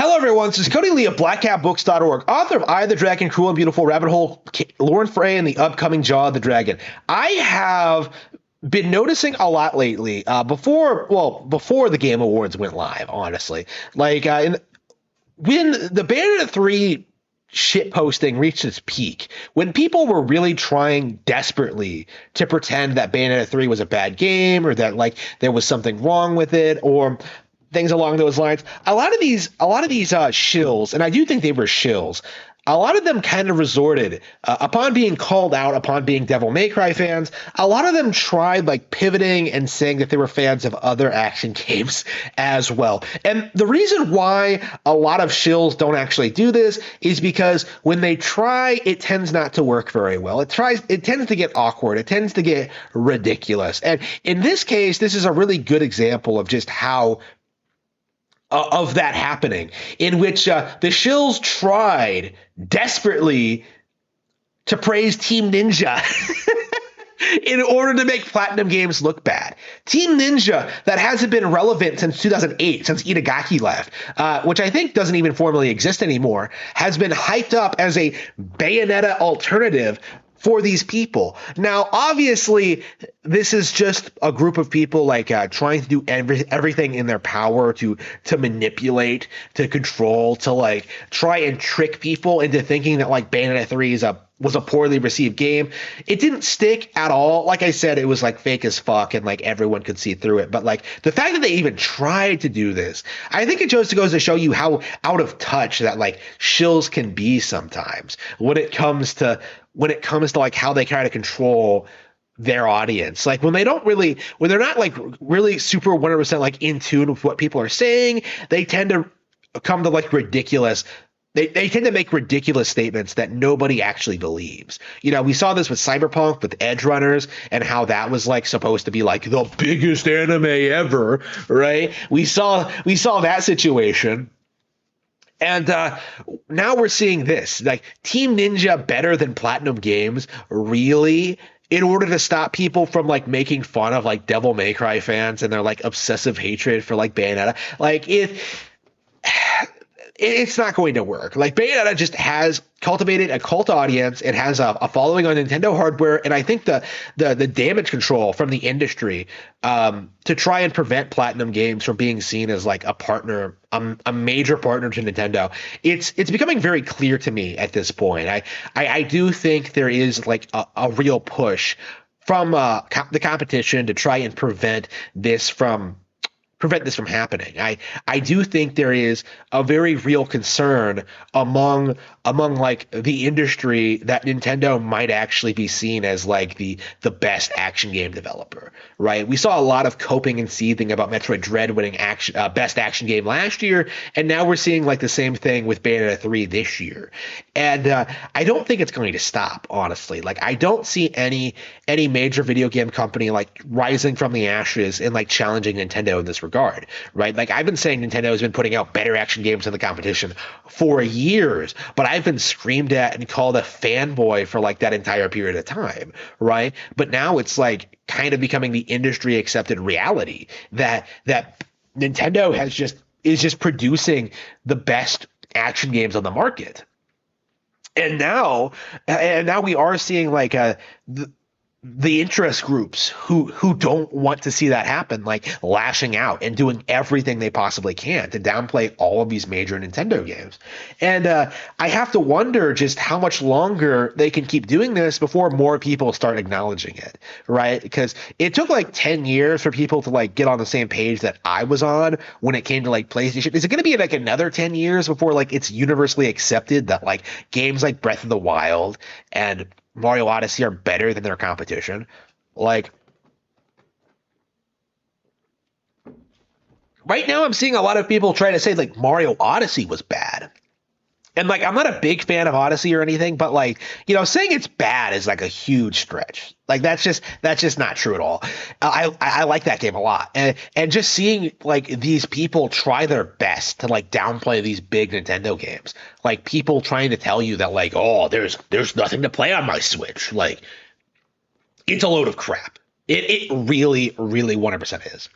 Hello, everyone. This is Cody Lee of BlackCatBooks.org, author of I, the Dragon, Cruel and Beautiful, Rabbit Hole, Lauren Frey, and the upcoming Jaw of the Dragon. I have been noticing a lot lately, before the Game Awards went live, honestly. When the Bayonetta 3 shitposting reached its peak, when people were really trying desperately to pretend that Bayonetta 3 was a bad game or that there was something wrong with it or things along those lines. A lot of these shills, and I do think they were shills, a lot of them kind of resorted, upon being called out, upon being Devil May Cry fans, a lot of them tried pivoting and saying that they were fans of other action games as well. And the reason why a lot of shills don't actually do this is because when they try, it tends not to work very well. It tends to get awkward. It tends to get ridiculous. And in this case, this is a really good example of just how of that happening, in which the shills tried desperately to praise Team Ninja in order to make Platinum Games look bad. Team Ninja, that hasn't been relevant since 2008, since Itagaki left, which I think doesn't even formally exist anymore, has been hyped up as a Bayonetta alternative for these people. Now, obviously, this is just a group of people trying to do everything in their power to manipulate, to control, to try and trick people into thinking that Bayonetta 3 was a poorly received game. It didn't stick at all. Like I said, it was fake as fuck and everyone could see through it. But the fact that they even tried to do this, I think it just goes to show you how out of touch that shills can be sometimes when it comes to how they try to control their audience. When they're not really super 100% in tune with what people are saying, they tend to come to ridiculous. They tend to make ridiculous statements that nobody actually believes. We saw this with Cyberpunk, with Edge Runners, and how that was supposed to be the biggest anime ever, right? We saw that situation. And now we're seeing this, Team Ninja better than Platinum Games, really, in order to stop people from making fun of Devil May Cry fans and their obsessive hatred for Bayonetta. It's not going to work. Bayonetta just has cultivated a cult audience. It has a following on Nintendo hardware, and I think the damage control from the industry to try and prevent Platinum Games from being seen as a partner, a major partner to Nintendo, it's becoming very clear to me at this point. I do think there is a real push from the competition to try and prevent this from happening. I do think there is a very real concern among the industry that Nintendo might actually be seen as the best action game developer, right? We saw a lot of coping and seething about Metroid Dread winning best action game last year, and now we're seeing the same thing with Bayonetta 3 this year. And I don't think it's going to stop, honestly. I don't see any major video game company rising from the ashes and challenging Nintendo in this regard, right? I've been saying Nintendo has been putting out better action games than the competition for years, but I've been screamed at and called a fanboy for that entire period of time, right? But now it's kind of becoming the industry accepted reality that Nintendo is just producing the best action games on the market. And now we are seeing the interest groups who don't want to see that happen, lashing out and doing everything they possibly can to downplay all of these major Nintendo games. And I have to wonder just how much longer they can keep doing this before more people start acknowledging it, right? Because it took 10 years for people to get on the same page that I was on when it came to PlayStation. Is it going to be another 10 years before it's universally accepted that games like Breath of the Wild and Mario Odyssey are better than their competition? Right now I'm seeing a lot of people try to say Mario Odyssey was bad. And I'm not a big fan of Odyssey or anything, but saying it's bad is a huge stretch. That's just not true at all. I like that game a lot. And just seeing these people try their best to downplay these big Nintendo games. People trying to tell you that oh, there's nothing to play on my Switch. It's a load of crap. It really, really 100% is.